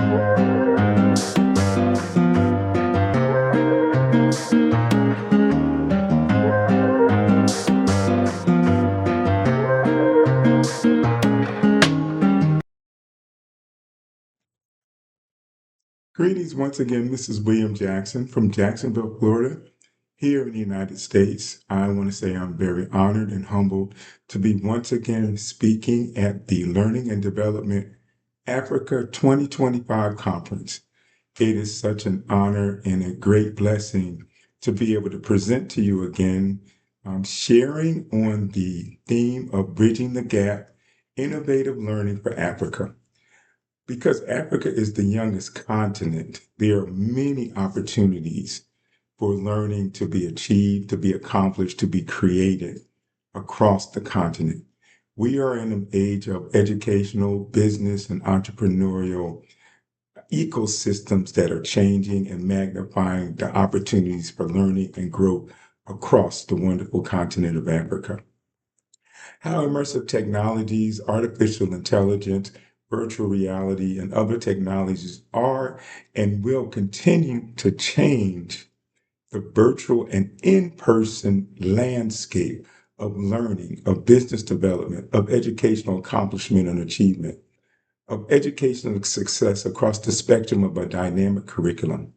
Greetings once again. This is William Jackson from Jacksonville, Florida, here in the United States. I want to say I'm very honored and humbled to be once again speaking at the Learning and Development Africa 2025 conference. It is such an honor and a great blessing to be able to present to you again, sharing on the theme of bridging the gap, innovative learning for Africa. Because Africa is the youngest continent, there are many opportunities for learning to be achieved, to be accomplished, to be created across the continent. We are in an age of educational, business, and entrepreneurial ecosystems that are changing and magnifying the opportunities for learning and growth across the wonderful continent of Africa. How immersive technologies, artificial intelligence, virtual reality, and other technologies are and will continue to change the virtual and in-person landscape of learning, of business development, of educational accomplishment and achievement, of educational success across the spectrum of a dynamic curriculum.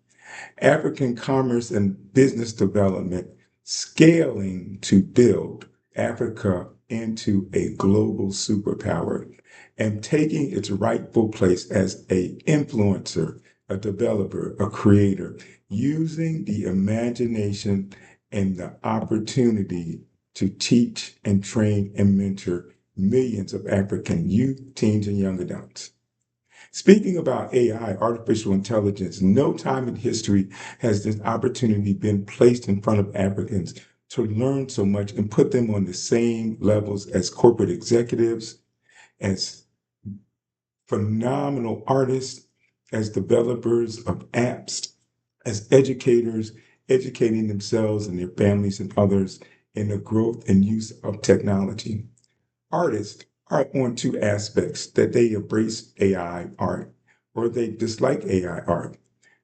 African commerce and business development scaling to build Africa into a global superpower and taking its rightful place as an influencer, a developer, a creator, using the imagination and the opportunity to teach and train and mentor millions of African youth, teens, and young adults. Speaking about AI, artificial intelligence, no time in history has this opportunity been placed in front of Africans to learn so much and put them on the same levels as corporate executives, as phenomenal artists, as developers of apps, as educators, educating themselves and their families and others in the growth and use of technology. Artists are on two aspects: that they embrace AI art or they dislike AI art.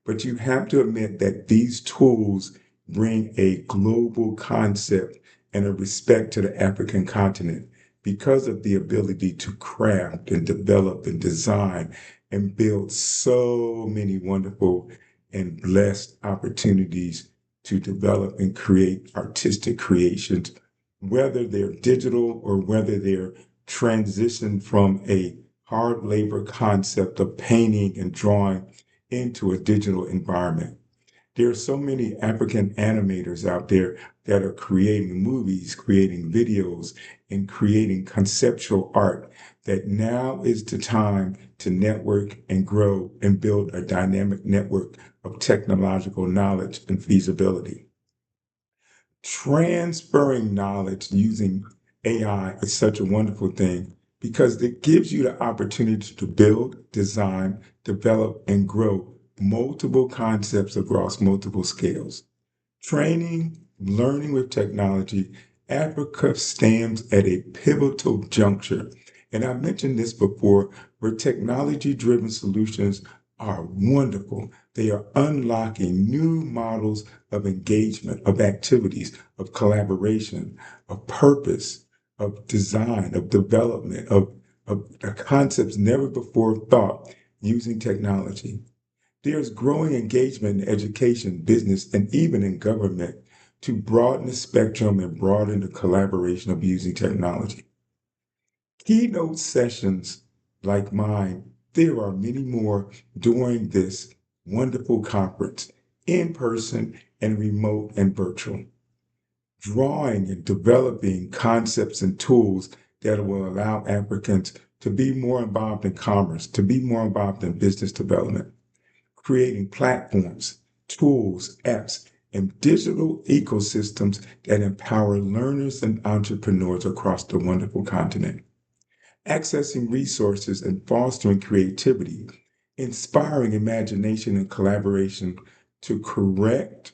But you have to admit that these tools bring a global concept and a respect to the African continent because of the ability to craft and develop and design and build so many wonderful and blessed opportunities to develop and create artistic creations, whether they're digital or whether they're transitioned from a hard labor concept of painting and drawing into a digital environment. There are so many African animators out there that are creating movies, creating videos, and creating conceptual art that now is the time to network and grow and build a dynamic network of technological knowledge and feasibility. Transferring knowledge using AI is such a wonderful thing because it gives you the opportunity to build, design, develop, and grow multiple concepts across multiple scales. Training, learning with technology, Africa stands at a pivotal juncture. And I mentioned this before, where technology-driven solutions are wonderful. They are unlocking new models of engagement, of activities, of collaboration, of purpose, of design, of development, of concepts never before thought using technology. There's growing engagement in education, business, and even in government to broaden the spectrum and broaden the collaboration of using technology. Keynote sessions like mine, there are many more during this wonderful conference, in person and remote and virtual, drawing and developing concepts and tools that will allow Africans to be more involved in commerce, to be more involved in business development, creating platforms, tools, apps, and digital ecosystems that empower learners and entrepreneurs across the wonderful continent, accessing resources and fostering creativity, inspiring imagination and collaboration to correct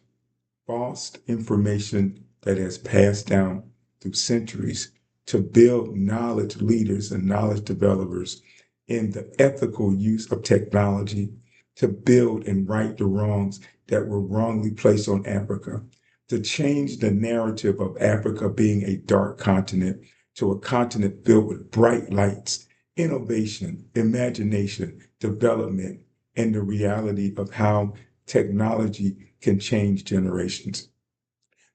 false information that has passed down through centuries, to build knowledge leaders and knowledge developers in the ethical use of technology to build and right the wrongs that were wrongly placed on Africa, to change the narrative of Africa being a dark continent to a continent filled with bright lights, innovation, imagination, development, and the reality of how technology can change generations.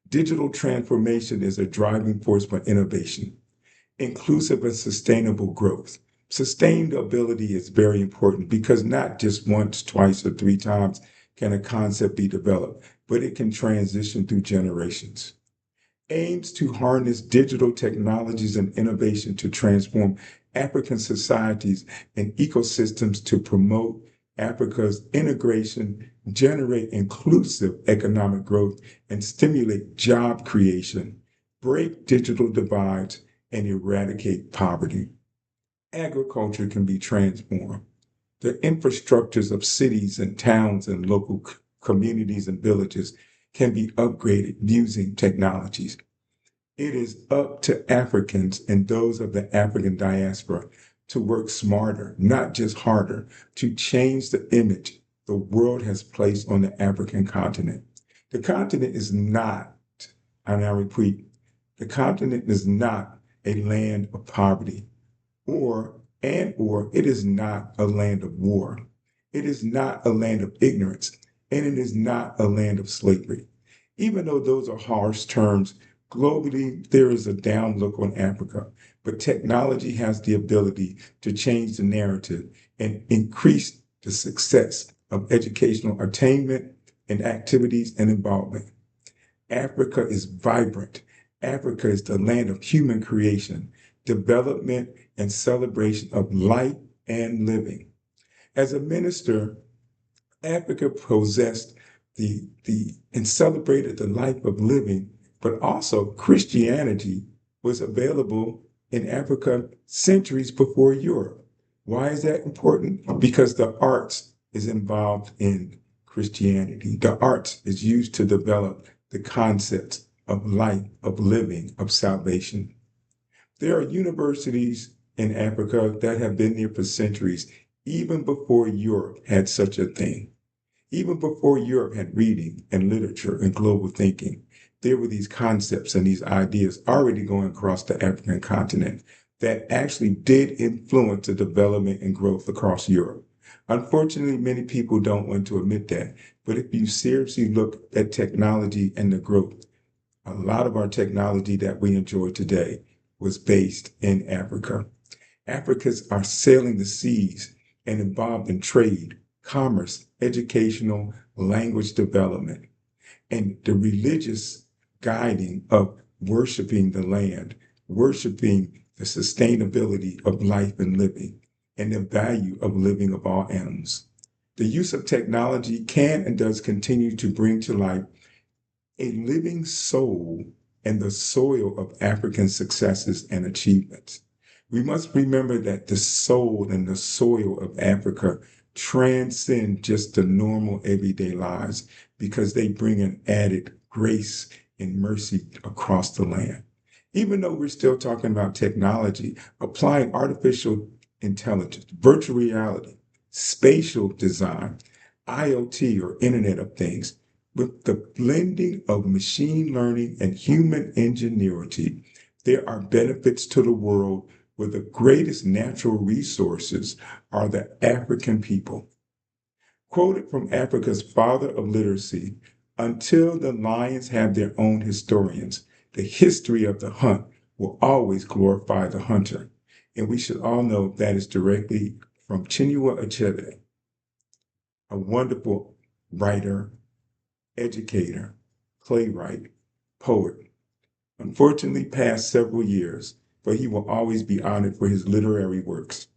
Digital transformation is a driving force for innovation, inclusive and sustainable growth. Sustainability is very important because not just once, twice, or three times can a concept be developed, but it can transition through generations. Aims to harness digital technologies and innovation to transform African societies and ecosystems to promote Africa's integration, generate inclusive economic growth, and stimulate job creation, break digital divides, and eradicate poverty. Agriculture can be transformed. The infrastructures of cities and towns and local communities and villages can be upgraded using technologies. It is up to Africans and those of the African diaspora to work smarter, not just harder, to change the image the world has placed on the African continent. The continent is not, and I repeat, the continent is not a land of poverty, or it is not a land of war. It is not a land of ignorance, and it is not a land of slavery. Even though those are harsh terms, globally there is a down look on Africa, but technology has the ability to change the narrative and increase the success of educational attainment and activities and involvement. Africa is vibrant. Africa is the land of human creation, development, and celebration of life and living. As a minister, Africa possessed and celebrated the life of living, but also Christianity was available in Africa centuries before Europe. Why is that important? Because the arts is involved in Christianity. The arts is used to develop the concepts of life, of living, of salvation. There are universities in Africa that have been there for centuries, even before Europe had such a thing. Even before Europe had reading and literature and global thinking, there were these concepts and these ideas already going across the African continent that actually did influence the development and growth across Europe. Unfortunately, many people don't want to admit that, but if you seriously look at technology and the growth, a lot of our technology that we enjoy today was based in Africa. Africans are sailing the seas and involved in trade, commerce, educational, language development, and the religious guiding of worshiping the land, worshiping the sustainability of life and living, and the value of living of all animals. The use of technology can and does continue to bring to life a living soul and the soil of African successes and achievements. We must remember that the soul and the soil of Africa transcend just the normal everyday lives because they bring an added grace and mercy across the land. Even though we're still talking about technology, applying artificial intelligence, virtual reality, spatial design, IoT or Internet of Things, with the blending of machine learning and human ingenuity, there are benefits to the world where the greatest natural resources are the African people. Quoted from Africa's father of literacy, until the lions have their own historians, the history of the hunt will always glorify the hunter. And we should all know that is directly from Chinua Achebe, a wonderful writer, educator, playwright, poet. Unfortunately, passed several years, but he will always be honored for his literary works.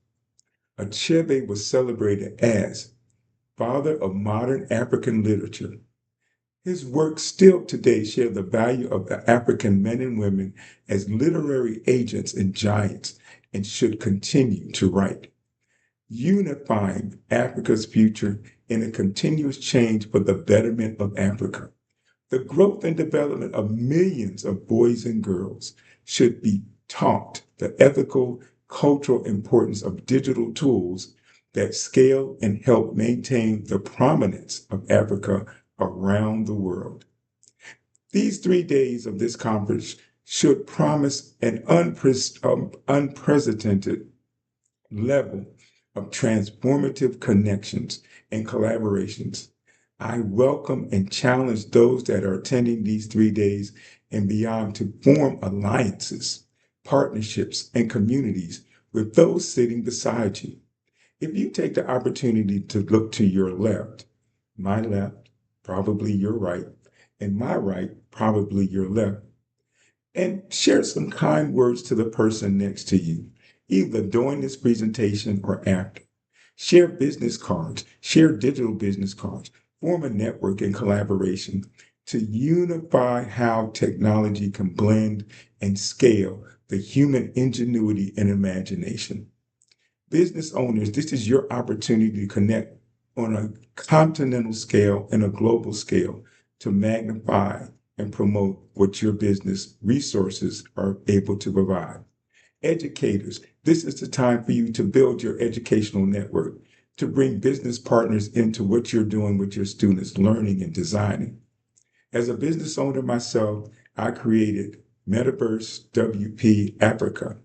Achebe was celebrated as father of modern African literature. His works still today share the value of the African men and women as literary agents and giants and should continue to write, unifying Africa's future in a continuous change for the betterment of Africa. The growth and development of millions of boys and girls should be taught the ethical, cultural importance of digital tools that scale and help maintain the prominence of Africa around the world. These 3 days of this conference should promise an unprecedented level of transformative connections and collaborations. I welcome and challenge those that are attending these 3 days and beyond to form alliances, partnerships, and communities with those sitting beside you. If you take the opportunity to look to your left, my left, probably your right, and my right, probably your left, and share some kind words to the person next to you, either during this presentation or after. Share business cards, share digital business cards, form a network and collaboration to unify how technology can blend and scale the human ingenuity and imagination. Business owners, this is your opportunity to connect on a continental scale and a global scale to magnify and promote what your business resources are able to provide. Educators, this is the time for you to build your educational network, to bring business partners into what you're doing with your students, learning and designing. As a business owner myself, I created Metaverse WP Africa.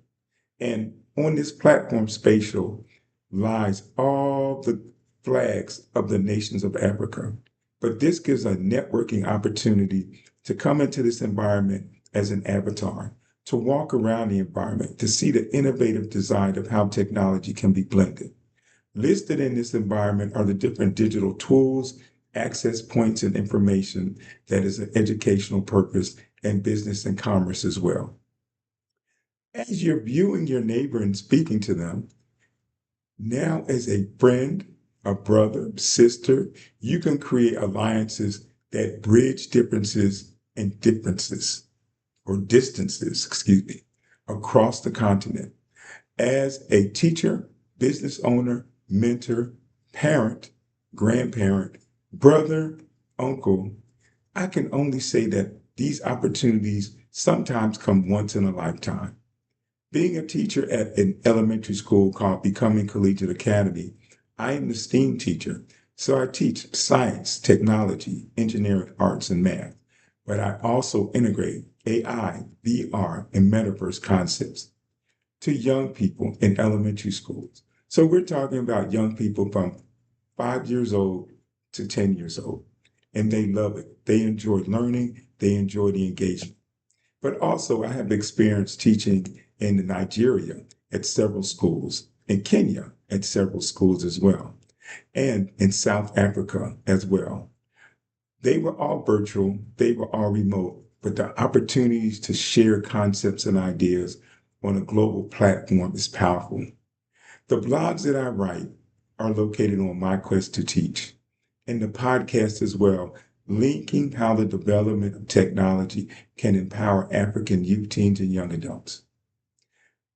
And on this platform, Spatial, lies all the flags of the nations of Africa. But this gives a networking opportunity to come into this environment as an avatar, to walk around the environment, to see the innovative design of how technology can be blended. Listed in this environment are the different digital tools, access points, and information that is an educational purpose and business and commerce as well. As you're viewing your neighbor and speaking to them, now as a friend, a brother, sister, you can create alliances that bridge differences and distances, across the continent. As a teacher, business owner, mentor, parent, grandparent, brother, uncle, I can only say that these opportunities sometimes come once in a lifetime. Being a teacher at an elementary school called Becoming Collegiate Academy, I am the STEAM teacher, so I teach science, technology, engineering, arts, and math. But I also integrate AI, VR, and metaverse concepts to young people in elementary schools. So we're talking about young people from 5 years old to 10 years old, and they love it. They enjoy learning, they enjoy the engagement. But also, I have experience teaching in Nigeria at several schools, in Kenya at several schools as well, and in South Africa as well. They were all virtual, they were all remote, but the opportunities to share concepts and ideas on a global platform is powerful. The blogs that I write are located on My Quest to Teach, and the podcast as well, linking how the development of technology can empower African youth, teens, and young adults.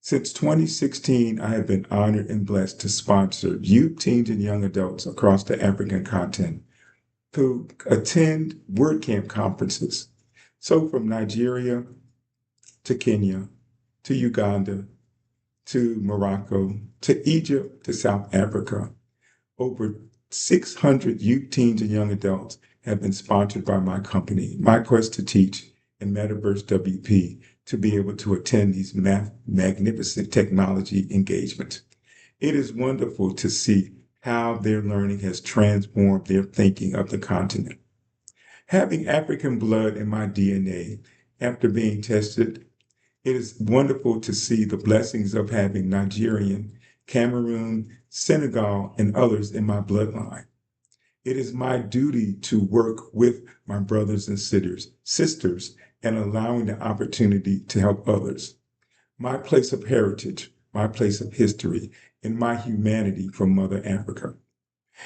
Since 2016, I have been honored and blessed to sponsor youth, teens, and young adults across the African continent to attend WordCamp conferences. So from Nigeria to Kenya to Uganda to Morocco to Egypt to South Africa, over 600 youth, teens, and young adults have been sponsored by my company, My Quest to Teach, and Metaverse WP to be able to attend these magnificent technology engagements. It is wonderful to see how their learning has transformed their thinking of the continent. Having African blood in my DNA after being tested, it is wonderful to see the blessings of having Nigerian, Cameroon, Senegal, and others in my bloodline. It is my duty to work with my brothers and sisters and allowing the opportunity to help others. My place of heritage, my place of history, and my humanity from Mother Africa.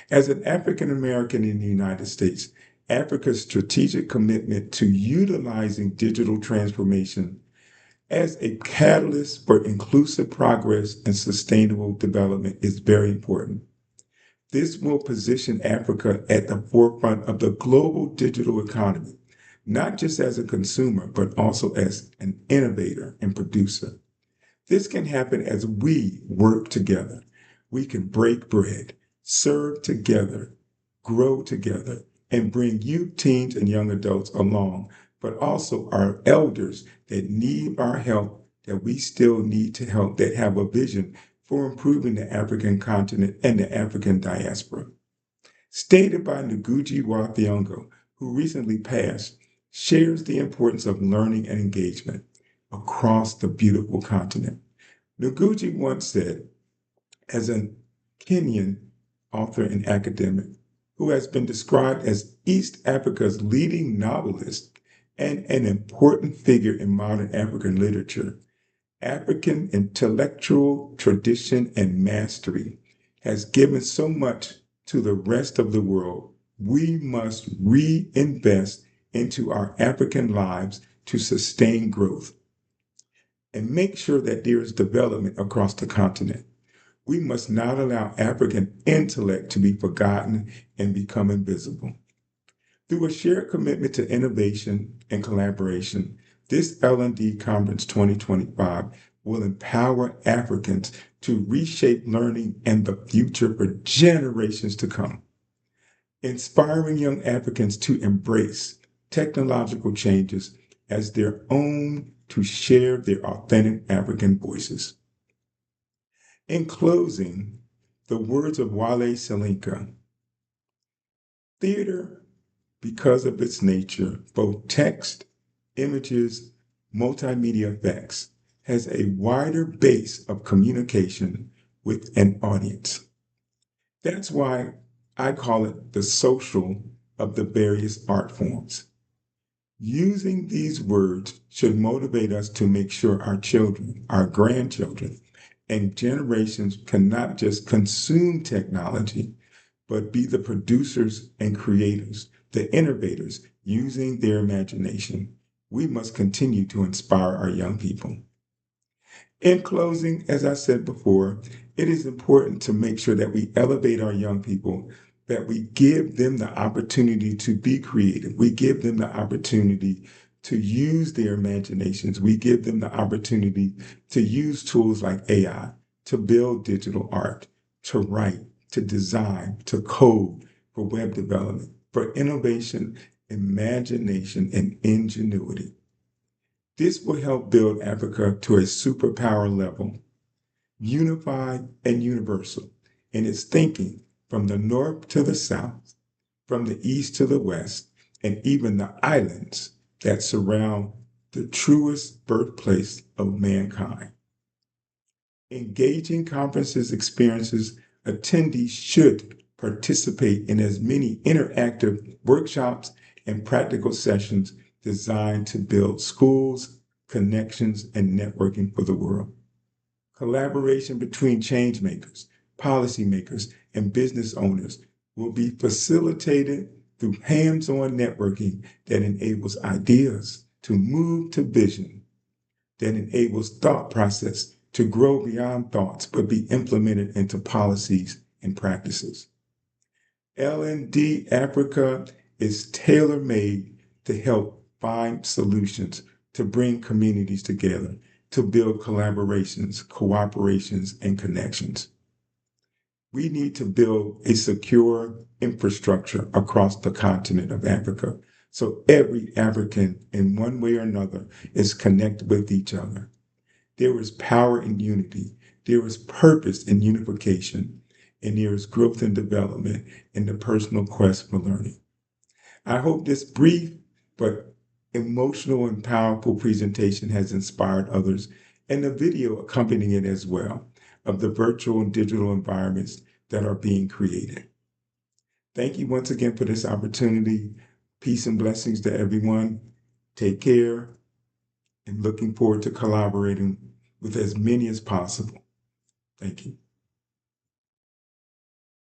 As an African American in the United States, Africa's strategic commitment to utilizing digital transformation as a catalyst for inclusive progress and sustainable development is very important. This will position Africa at the forefront of the global digital economy, not just as a consumer, but also as an innovator and producer. This can happen as we work together. we can break bread, serve together, grow together, and bring youth, teens, and young adults along, but also our elders that need our help, that we still need to help, that have a vision for improving the African continent and the African diaspora. Stated by Ngugi wa Thiong'o, who recently passed, shares the importance of learning and engagement across the beautiful continent. Ngugi once said, as a Kenyan author and academic who has been described as East Africa's leading novelist and an important figure in modern African literature, African intellectual tradition and mastery has given so much to the rest of the world. We must reinvest into our African lives to sustain growth and make sure that there is development across the continent. We must not allow African intellect to be forgotten and become invisible. Through a shared commitment to innovation and collaboration, this L&D Conference 2025 will empower Africans to reshape learning and the future for generations to come, inspiring young Africans to embrace technological changes as their own, to share their authentic African voices. In closing, the words of Wale Soyinka: theater, because of its nature, both text, images, multimedia effects, has a wider base of communication with an audience. That's why I call it the social of the various art forms. Using these words should motivate us to make sure our children, our grandchildren, and generations cannot just consume technology, but be the producers and creators, the innovators using their imagination. We must continue to inspire our young people. In closing, as I said before, it is important to make sure that we elevate our young people, that we give them the opportunity to be creative. We give them the opportunity to use their imaginations. We give them the opportunity to use tools like AI, to build digital art, to write, to design, to code, for web development, for innovation, imagination, and ingenuity. This will help build Africa to a superpower level, unified and universal in its thinking, from the north to the south, from the east to the west, and even the islands that surround the truest birthplace of mankind. Engaging conferences experiences, attendees should participate in as many interactive workshops and practical sessions designed to build schools, connections, and networking for the world. Collaboration between change makers, policymakers, and business owners will be facilitated through hands-on networking that enables ideas to move to vision, that enables thought process to grow beyond thoughts but be implemented into policies and practices. L&D Africa is tailor-made to help find solutions, to bring communities together, to build collaborations, cooperations, and connections. We need to build a secure infrastructure across the continent of Africa so every African, in one way or another, is connected with each other. There is power in unity. There is purpose in unification. And there is growth and development in the personal quest for learning. I hope this brief but emotional and powerful presentation has inspired others, and the video accompanying it as well, of the virtual and digital environments that are being created. Thank you once again for this opportunity. Peace and blessings to everyone. Take care, and looking forward to collaborating with as many as possible. Thank you.